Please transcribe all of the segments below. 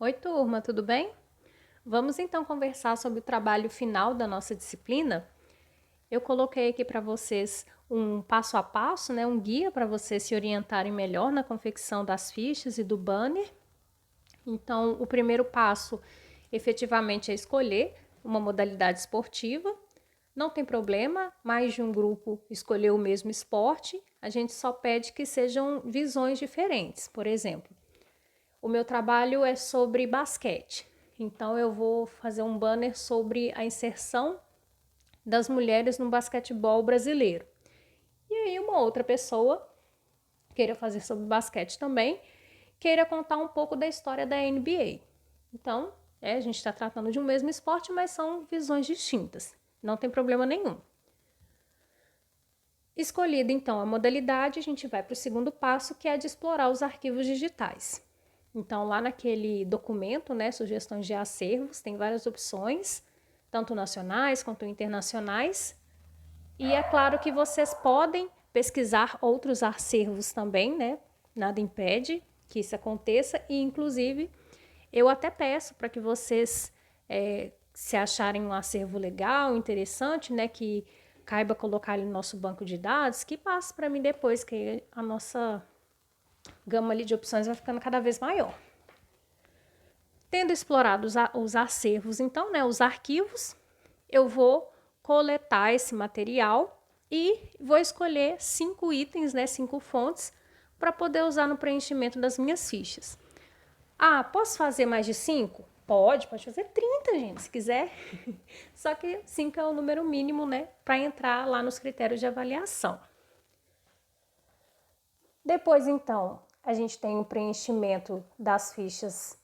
Oi, turma, tudo bem? Vamos então conversar sobre o trabalho final da nossa disciplina. Eu coloquei aqui para vocês um passo a passo, né, um guia para vocês se orientarem melhor na confecção das fichas e do banner. Então, o primeiro passo, efetivamente, é escolher uma modalidade esportiva. Não tem problema, mais de um grupo escolher o mesmo esporte, a gente só pede que sejam visões diferentes. Por exemplo, o meu trabalho é sobre basquete, então eu vou fazer um banner sobre a inserção das mulheres no basquetebol brasileiro. E aí uma outra pessoa queira fazer sobre basquete também, queira contar um pouco da história da NBA. Então, a gente está tratando de um mesmo esporte, mas são visões distintas. Não tem problema nenhum. Escolhida então a modalidade, a gente vai para o segundo passo, que é de explorar os arquivos digitais. Então, lá naquele documento, né, sugestões de acervos, tem várias opções, tanto nacionais quanto internacionais. E é claro que vocês podem pesquisar outros acervos também, né? Nada impede que isso aconteça. E, inclusive, eu até peço para que vocês, se acharem um acervo legal, interessante, né, que caiba colocar ali no nosso banco de dados, que passe para mim depois, que a nossa gama ali de opções vai ficando cada vez maior. Tendo explorado os acervos, então, né, os arquivos, eu vou coletar esse material e vou escolher 5 itens, né, 5 fontes, para poder usar no preenchimento das minhas fichas. Ah, posso fazer mais de 5? Pode fazer 30, gente, se quiser. Só que 5 é o número mínimo, né, para entrar lá nos critérios de avaliação. Depois, então, a gente tem o preenchimento das fichas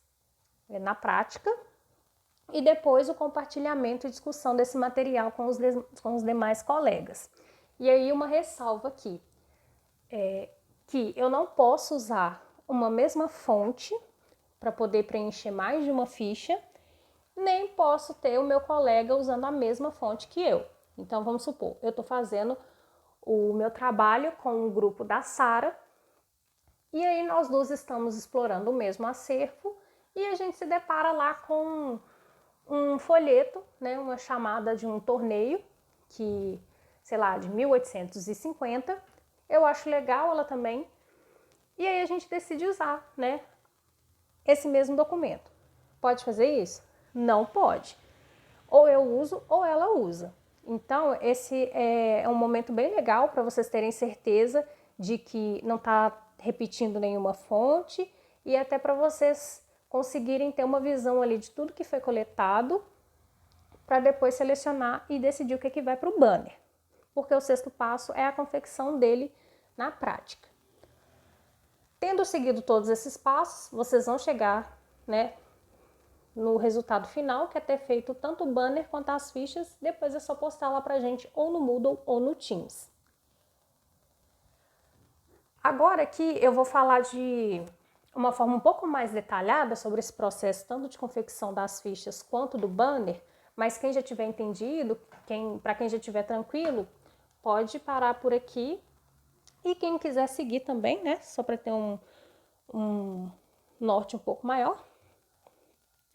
na prática e depois o compartilhamento e discussão desse material com os demais colegas. E aí uma ressalva aqui, que eu não posso usar uma mesma fonte para poder preencher mais de uma ficha, nem posso ter o meu colega usando a mesma fonte que eu. Então vamos supor, eu estou fazendo o meu trabalho com o grupo da Sara, e aí nós duas estamos explorando o mesmo acervo e a gente se depara lá com um folheto, né, uma chamada de um torneio que, sei lá, de 1850. Eu acho legal ela também. E aí a gente decide usar, né, esse mesmo documento. Pode fazer isso? Não pode. Ou eu uso ou ela usa. Então, esse é um momento bem legal para vocês terem certeza de que não está repetindo nenhuma fonte e até para vocês conseguirem ter uma visão ali de tudo que foi coletado para depois selecionar e decidir o que vai para o banner. Porque o sexto passo é a confecção dele na prática. Tendo seguido todos esses passos, vocês vão chegar, né, no resultado final, que é ter feito tanto o banner quanto as fichas. Depois é só postar lá pra gente ou no Moodle ou no Teams. Agora aqui eu vou falar de uma forma um pouco mais detalhada sobre esse processo, tanto de confecção das fichas quanto do banner, mas quem já tiver entendido, para quem já tiver tranquilo, pode parar por aqui. E quem quiser seguir também, né, só para ter um norte um pouco maior,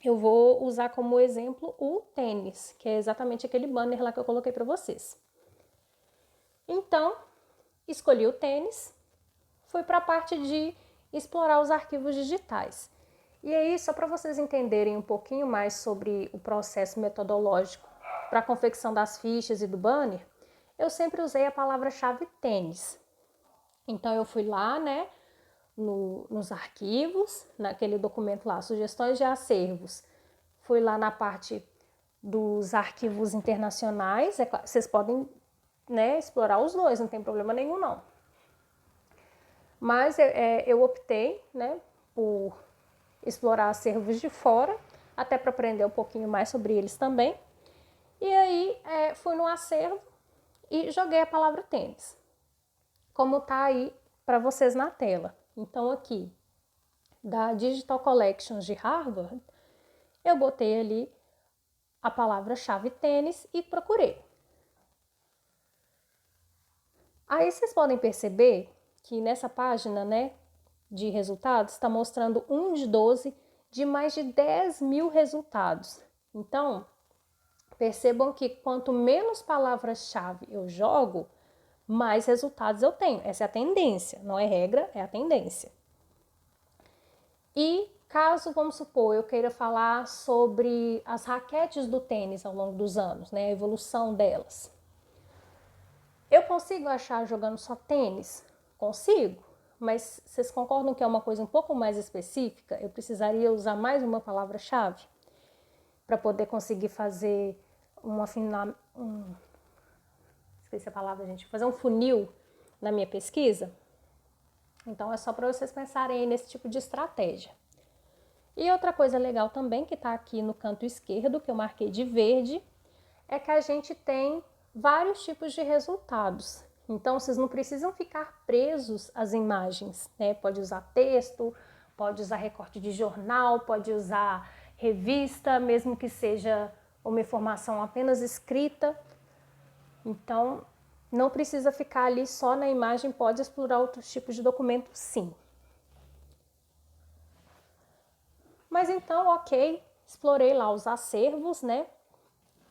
eu vou usar como exemplo o tênis, que é exatamente aquele banner lá que eu coloquei para vocês. Então, escolhi o tênis, fui para a parte de explorar os arquivos digitais. E aí, só para vocês entenderem um pouquinho mais sobre o processo metodológico para a confecção das fichas e do banner, eu sempre usei a palavra-chave tênis. Então, eu fui lá, né, nos arquivos, naquele documento lá, sugestões de acervos. Fui lá na parte dos arquivos internacionais, vocês podem, né, explorar os dois, não tem problema nenhum não. Mas eu optei, né, por explorar acervos de fora, até para aprender um pouquinho mais sobre eles também. E aí fui no acervo e joguei a palavra tênis, como tá aí para vocês na tela. Então aqui, da Digital Collections de Harvard, eu botei ali a palavra-chave tênis e procurei. Aí vocês podem perceber que nessa página, né, de resultados está mostrando 1 de 12 de mais de 10.000 resultados. Então, percebam que quanto menos palavras-chave eu jogo, mais resultados eu tenho. Essa é a tendência, não é regra, é a tendência. E caso, vamos supor, eu queira falar sobre as raquetes do tênis ao longo dos anos, né, a evolução delas. Eu consigo achar jogando só tênis? Consigo, mas vocês concordam que é uma coisa um pouco mais específica? Eu precisaria usar mais uma palavra-chave para poder conseguir fazer esqueci a palavra, gente, fazer um funil na minha pesquisa? Então é só para vocês pensarem aí nesse tipo de estratégia. E outra coisa legal também, que está aqui no canto esquerdo, que eu marquei de verde, é que a gente tem vários tipos de resultados. Então, vocês não precisam ficar presos às imagens, né? Pode usar texto, pode usar recorte de jornal, pode usar revista, mesmo que seja uma informação apenas escrita. Então, não precisa ficar ali só na imagem, pode explorar outros tipos de documento, sim. Mas então, ok, explorei lá os acervos, né?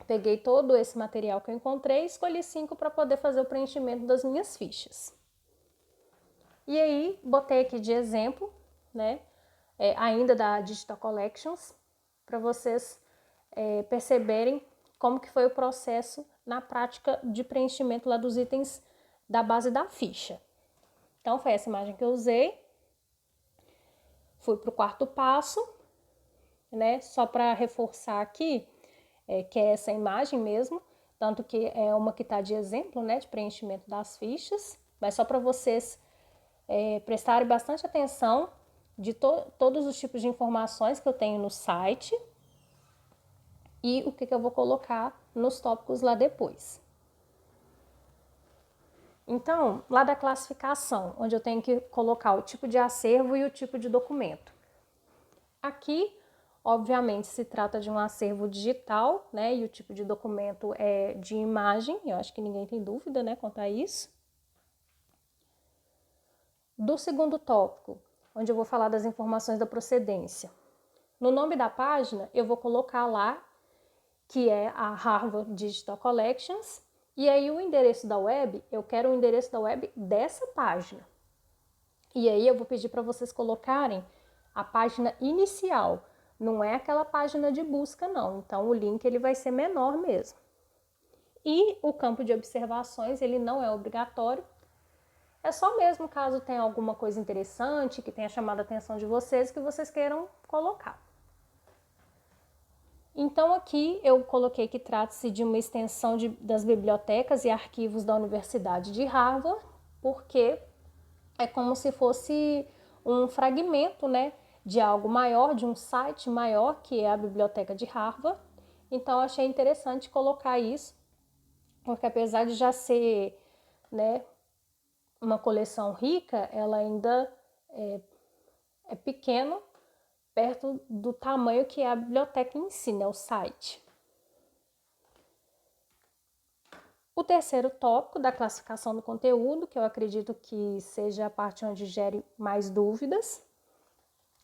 Peguei todo esse material que eu encontrei e escolhi 5 para poder fazer o preenchimento das minhas fichas. E aí, botei aqui de exemplo, né? Ainda da Digital Collections, para vocês perceberem como que foi o processo na prática de preenchimento lá dos itens da base da ficha. Então, foi essa imagem que eu usei. Fui para o quarto passo, né? Só para reforçar aqui, que é essa imagem mesmo, tanto que é uma que está de exemplo, né, de preenchimento das fichas, mas só para vocês prestarem bastante atenção de todos os tipos de informações que eu tenho no site e o que eu vou colocar nos tópicos lá depois. Então, lá da classificação, onde eu tenho que colocar o tipo de acervo e o tipo de documento. Aqui, obviamente, se trata de um acervo digital, né? E o tipo de documento é de imagem, eu acho que ninguém tem dúvida, né, quanto a isso. Do segundo tópico, onde eu vou falar das informações da procedência. No nome da página, eu vou colocar lá que é a Harvard Digital Collections, e aí o endereço da web, eu quero o endereço da web dessa página. E aí eu vou pedir para vocês colocarem a página inicial, não é aquela página de busca não, então o link ele vai ser menor mesmo. E o campo de observações, ele não é obrigatório, é só mesmo caso tenha alguma coisa interessante, que tenha chamado a atenção de vocês, que vocês queiram colocar. Então aqui eu coloquei que trata-se de uma extensão das bibliotecas e arquivos da Universidade de Harvard, porque é como se fosse um fragmento, né, de algo maior, de um site maior, que é a Biblioteca de Harvard. Então achei interessante colocar isso, porque apesar de já ser, né, uma coleção rica, ela ainda é pequeno perto do tamanho que é a biblioteca em si, né, o site. O terceiro tópico da classificação do conteúdo, que eu acredito que seja a parte onde gere mais dúvidas.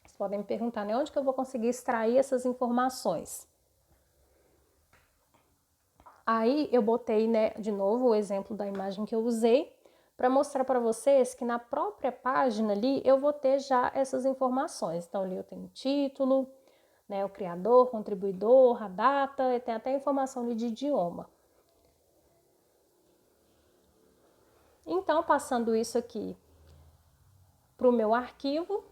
Vocês podem me perguntar, né, onde que eu vou conseguir extrair essas informações? Aí eu botei, né, de novo o exemplo da imagem que eu usei, para mostrar para vocês que na própria página ali eu vou ter já essas informações. Então ali eu tenho o título, né, o criador, contribuidor, a data, e tem até informação de idioma. Então, passando isso aqui para o meu arquivo,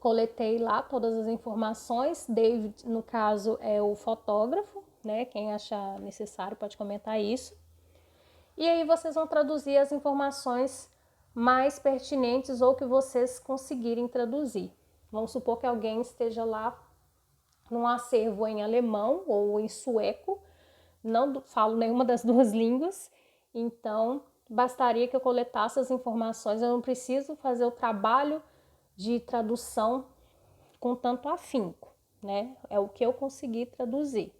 coletei lá todas as informações. David, no caso, é o fotógrafo, né? Quem achar necessário pode comentar isso. E aí vocês vão traduzir as informações mais pertinentes ou que vocês conseguirem traduzir. Vamos supor que alguém esteja lá num acervo em alemão ou em sueco, não falo nenhuma das duas línguas, então bastaria que eu coletasse as informações, eu não preciso fazer o trabalho de tradução com tanto afinco, né? É o que eu consegui traduzir.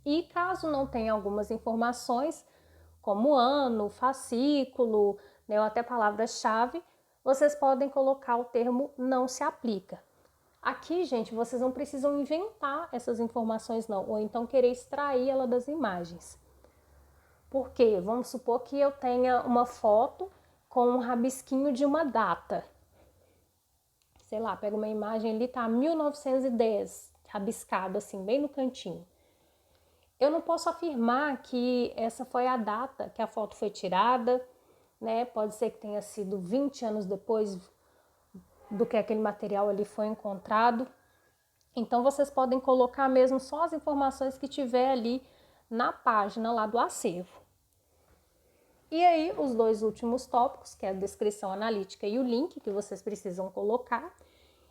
E caso não tenha algumas informações, como ano, fascículo, né, ou até palavra-chave, vocês podem colocar o termo não se aplica. Aqui, gente, vocês não precisam inventar essas informações não, ou então querer extrair ela das imagens. Por quê? Vamos supor que eu tenha uma foto com um rabisquinho de uma data. Sei lá, pega uma imagem ali, tá 1910, rabiscado assim, bem no cantinho. Eu não posso afirmar que essa foi a data que a foto foi tirada, né? Pode ser que tenha sido 20 anos depois do que aquele material ali foi encontrado. Então, vocês podem colocar mesmo só as informações que tiver ali na página lá do acervo. E aí, os dois últimos tópicos, que é a descrição analítica e o link que vocês precisam colocar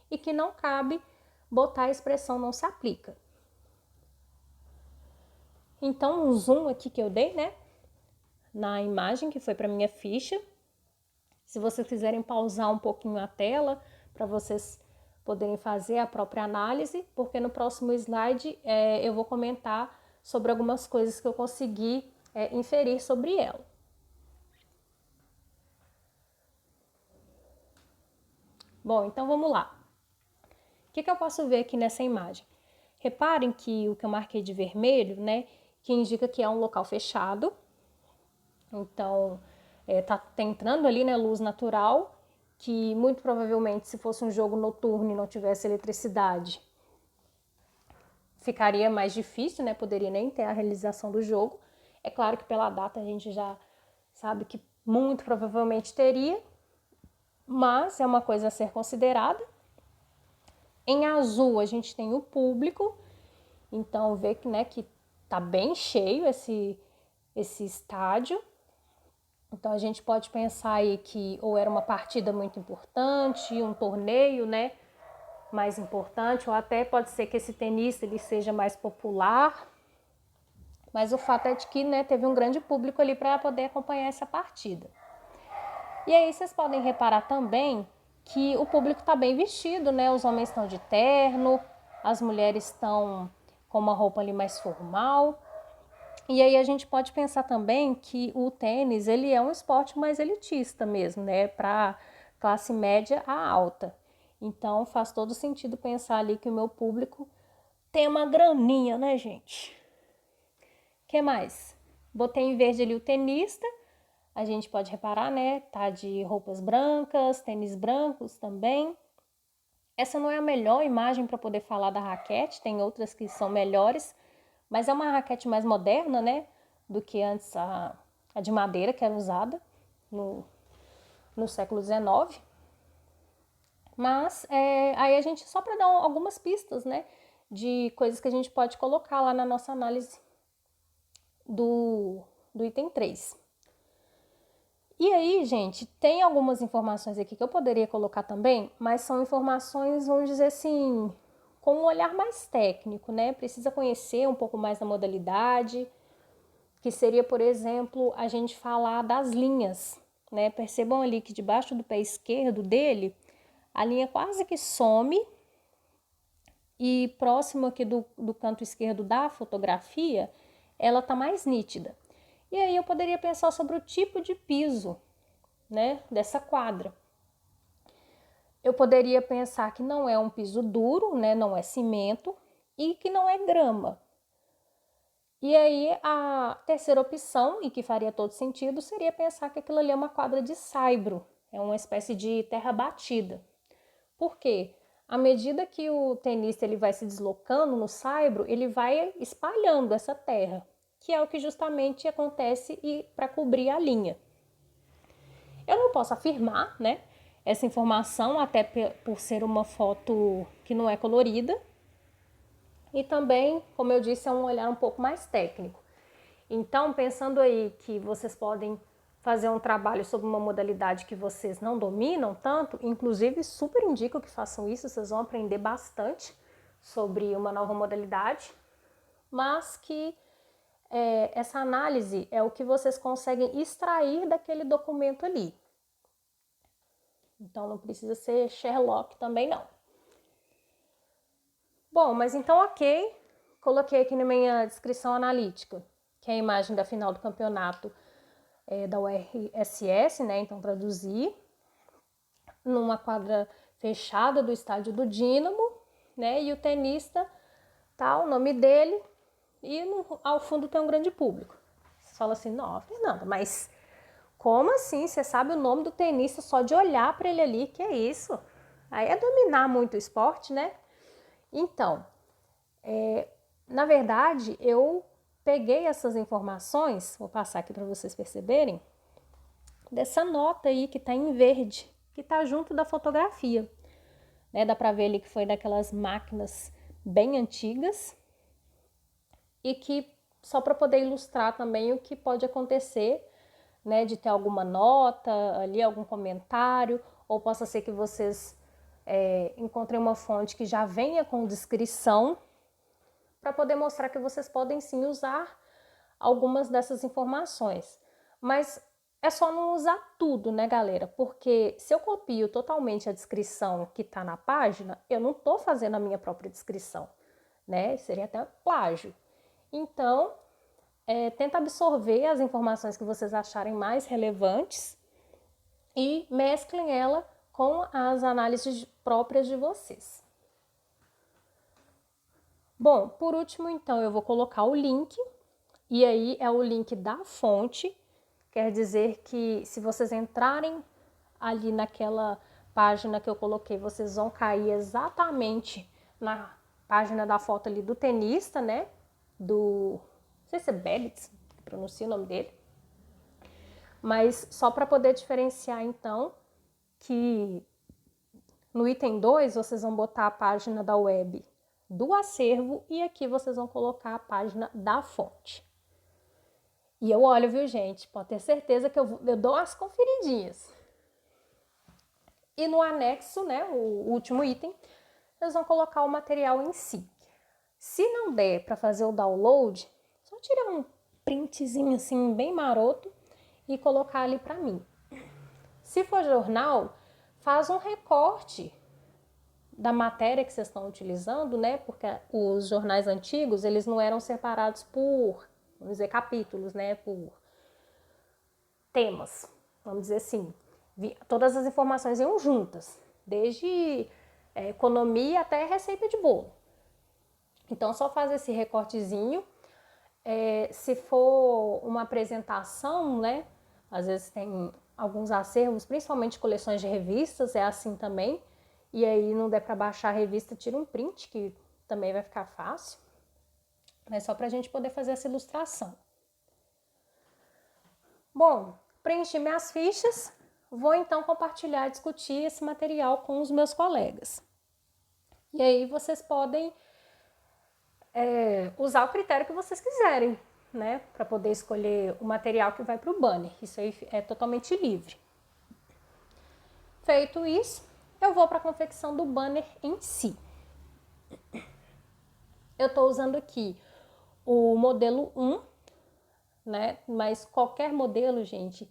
e que não cabe botar a expressão não se aplica. Então, um zoom aqui que eu dei, né, na imagem que foi para minha ficha. Se vocês quiserem pausar um pouquinho a tela para vocês poderem fazer a própria análise, porque no próximo slide eu vou comentar sobre algumas coisas que eu consegui inferir sobre ela. Bom, então vamos lá. O que eu posso ver aqui nessa imagem? Reparem que o que eu marquei de vermelho, né, que indica que é um local fechado. Então, tá entrando ali, né, luz natural, que muito provavelmente se fosse um jogo noturno e não tivesse eletricidade, ficaria mais difícil, né, poderia nem ter a realização do jogo. É claro que pela data a gente já sabe que muito provavelmente teria, mas é uma coisa a ser considerada. Em azul a gente tem o público, então vê que, né, que tá bem cheio esse estádio. Então a gente pode pensar aí que ou era uma partida muito importante, um torneio, né, mais importante, ou até pode ser que esse tenista ele seja mais popular. Mas o fato é de que, né, teve um grande público ali para poder acompanhar essa partida. E aí vocês podem reparar também que o público está bem vestido, né? Os homens estão de terno, as mulheres estão com uma roupa ali mais formal. E aí a gente pode pensar também que o tênis ele é um esporte mais elitista mesmo, né? Para classe média a alta. Então faz todo sentido pensar ali que o meu público tem uma graninha, né, gente? O que mais? Botei em verde ali o tenista. A gente pode reparar, né? Tá de roupas brancas, tênis brancos também. Essa não é a melhor imagem para poder falar da raquete, tem outras que são melhores, mas é uma raquete mais moderna, né? Do que antes a de madeira que era usada no século XIX. Mas aí a gente, só para dar algumas pistas, né? De coisas que a gente pode colocar lá na nossa análise do item 3. E aí, gente, tem algumas informações aqui que eu poderia colocar também, mas são informações, vamos dizer assim, com um olhar mais técnico, né? Precisa conhecer um pouco mais da modalidade, que seria, por exemplo, a gente falar das linhas, né? Percebam ali que debaixo do pé esquerdo dele, a linha quase que some e próximo aqui do canto esquerdo da fotografia, ela tá mais nítida. E aí eu poderia pensar sobre o tipo de piso, né, dessa quadra. Eu poderia pensar que não é um piso duro, né, não é cimento e que não é grama. E aí a terceira opção, e que faria todo sentido, seria pensar que aquilo ali é uma quadra de saibro, é uma espécie de terra batida. Por quê? À medida que o tenista ele vai se deslocando no saibro, ele vai espalhando essa terra, que é o que justamente acontece para cobrir a linha. Eu não posso afirmar, né, essa informação, até por ser uma foto que não é colorida. E também, como eu disse, é um olhar um pouco mais técnico. Então, pensando aí que vocês podem fazer um trabalho sobre uma modalidade que vocês não dominam tanto, inclusive super indico que façam isso, vocês vão aprender bastante sobre uma nova modalidade, mas que essa análise é o que vocês conseguem extrair daquele documento ali. Então não precisa ser Sherlock também não. Bom, mas então ok, coloquei aqui na minha descrição analítica, que é a imagem da final do campeonato da URSS, né? Então traduzi numa quadra fechada do estádio do Dínamo. né? E o tenista, tá o nome dele, e ao fundo tem um grande público. Você fala assim, não, Fernanda, mas como assim? Você sabe o nome do tenista só de olhar para ele ali? Que é isso? Aí é dominar muito o esporte, né? Então, na verdade, eu peguei essas informações, vou passar aqui para vocês perceberem, dessa nota aí que tá em verde, que tá junto da fotografia. Né? Dá para ver ali que foi daquelas máquinas bem antigas e que só para poder ilustrar também o que pode acontecer, né, de ter alguma nota ali, algum comentário, ou possa ser que vocês encontrem uma fonte que já venha com descrição para poder mostrar que vocês podem sim usar algumas dessas informações. Mas é só não usar tudo, né, galera? Porque se eu copio totalmente a descrição que está na página, eu não estou fazendo a minha própria descrição, né? Seria até plágio. Então, tenta absorver as informações que vocês acharem mais relevantes e mesclem ela com as análises próprias de vocês. Bom, por último, então, eu vou colocar o link, e aí é o link da fonte, quer dizer que se vocês entrarem ali naquela página que eu coloquei, vocês vão cair exatamente na página da foto ali do tenista, né? Não sei se é Belitz, que pronuncia o nome dele. Mas só para poder diferenciar, então, que no item 2 vocês vão botar a página da web do acervo e aqui vocês vão colocar a página da fonte. E eu olho, viu, gente? Pode ter certeza que eu dou umas conferidinhas. E no anexo, né, o último item, vocês vão colocar o material em si. Se não der para fazer o download, só tirar um printzinho assim bem maroto e colocar ali para mim. Se for jornal, faz um recorte da matéria que vocês estão utilizando, né? Porque os jornais antigos, eles não eram separados por, vamos dizer, capítulos, né? Por temas, vamos dizer assim. Todas as informações iam juntas, desde economia até receita de bolo. Então, só faz esse recortezinho. Se for uma apresentação, né? Às vezes tem alguns acervos, principalmente coleções de revistas, é assim também. E aí não der para baixar a revista, tira um print, que também vai ficar fácil. Mas só para a gente poder fazer essa ilustração. Bom, preenchi minhas fichas, vou então compartilhar e discutir esse material com os meus colegas. E aí vocês podem usar o critério que vocês quiserem, né? Para poder escolher o material que vai para o banner. Isso aí é totalmente livre. Feito isso, eu vou para a confecção do banner em si. Eu estou usando aqui o modelo 1, né? Mas qualquer modelo, gente,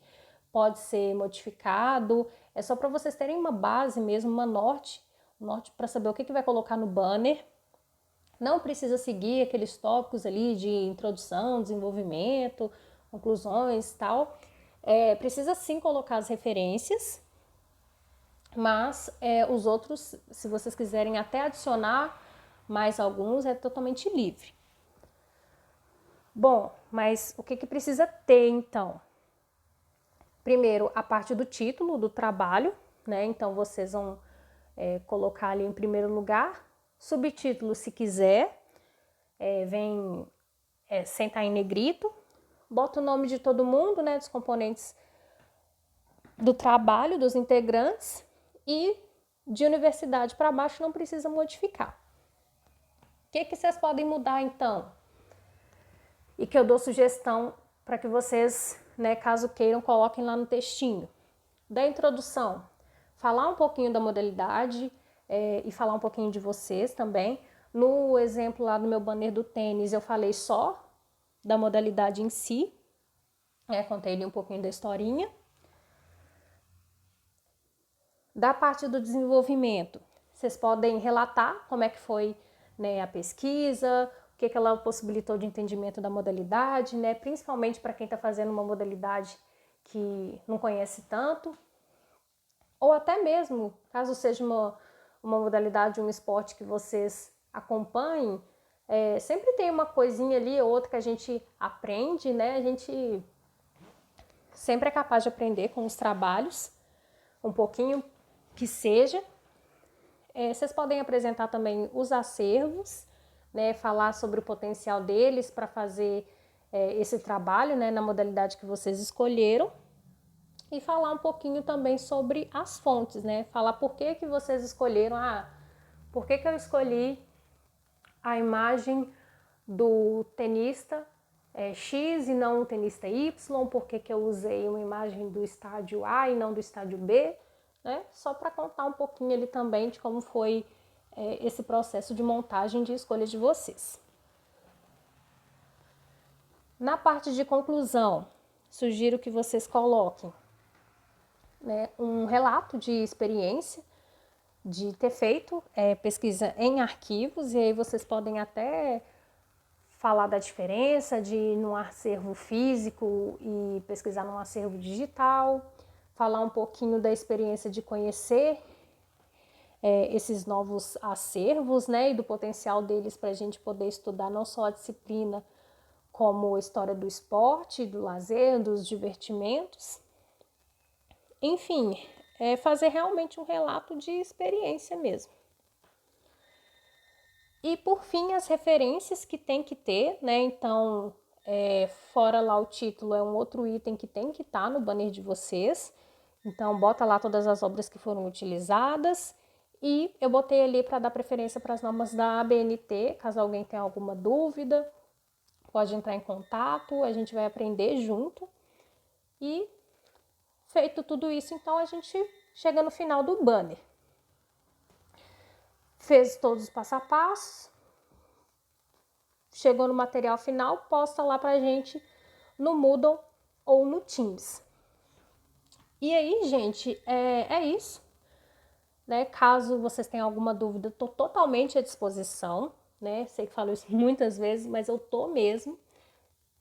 pode ser modificado. É só para vocês terem uma base mesmo, uma norte para saber o que vai colocar no banner. Não precisa seguir aqueles tópicos ali de introdução, desenvolvimento, conclusões e tal. Precisa sim colocar as referências, mas os outros, se vocês quiserem até adicionar mais alguns, é totalmente livre. Bom, mas o que precisa ter então? Primeiro, a parte do título do trabalho, né? Então vocês vão colocar ali em primeiro lugar. Subtítulo, se quiser, vem sem estar em negrito. Bota o nome de todo mundo, né? Dos componentes do trabalho, dos integrantes. E de universidade para baixo não precisa modificar. O que vocês podem mudar então? E que eu dou sugestão para que vocês, né, caso queiram, coloquem lá no textinho. Da introdução, falar um pouquinho da modalidade e falar um pouquinho de vocês também. No exemplo lá do meu banner do tênis, eu falei só da modalidade em si, contei ali um pouquinho da historinha. Da parte do desenvolvimento, vocês podem relatar como é que foi, né, a pesquisa, o que ela possibilitou de entendimento da modalidade, né, principalmente para quem está fazendo uma modalidade que não conhece tanto, ou até mesmo, caso seja uma modalidade, um esporte que vocês acompanhem, sempre tem uma coisinha ali ou outra que a gente aprende, né? A gente sempre é capaz de aprender com os trabalhos, um pouquinho que seja. Vocês podem apresentar também os acervos, né? Falar sobre o potencial deles para fazer esse trabalho, né? Na modalidade que vocês escolheram. E falar um pouquinho também sobre as fontes, né? Falar por que vocês escolheram, por que eu escolhi a imagem do tenista X e não o tenista Y, por que eu usei uma imagem do estádio A e não do estádio B, né? Só para contar um pouquinho ali também de como foi esse processo de montagem de escolha de vocês. Na parte de conclusão, sugiro que vocês coloquem, né, um relato de experiência, de ter feito pesquisa em arquivos, e aí vocês podem até falar da diferença de ir num acervo físico e pesquisar num acervo digital, falar um pouquinho da experiência de conhecer esses novos acervos, né, e do potencial deles para a gente poder estudar não só a disciplina, como a história do esporte, do lazer, dos divertimentos. Enfim, fazer realmente um relato de experiência mesmo. E por fim, as referências que tem que ter, né? Então, fora lá o título, é um outro item que tem que estar no banner de vocês. Então, bota lá todas as obras que foram utilizadas. E eu botei ali para dar preferência para as normas da ABNT, caso alguém tenha alguma dúvida, pode entrar em contato, a gente vai aprender junto. E feito tudo isso, então a gente chega no final do banner. Fez todos os passo a passo, chegou no material final, posta lá pra gente no Moodle ou no Teams. E aí, gente, é isso. Né? Caso vocês tenham alguma dúvida, estou totalmente à disposição. Né? Sei que falo isso muitas vezes, mas eu tô mesmo.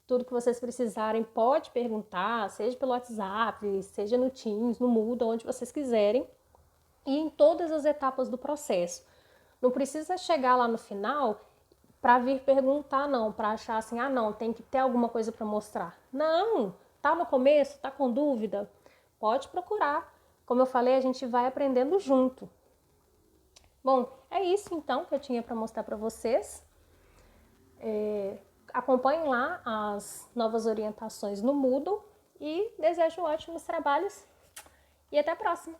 Tudo que vocês precisarem, pode perguntar, seja pelo WhatsApp, seja no Teams, no Moodle, onde vocês quiserem. E em todas as etapas do processo. Não precisa chegar lá no final para vir perguntar, não, para achar assim, não, tem que ter alguma coisa para mostrar. Não, tá no começo, tá com dúvida? Pode procurar. Como eu falei, a gente vai aprendendo junto. Bom, é isso então que eu tinha para mostrar para vocês. Acompanhem lá as novas orientações no Moodle e desejo ótimos trabalhos e até a próxima!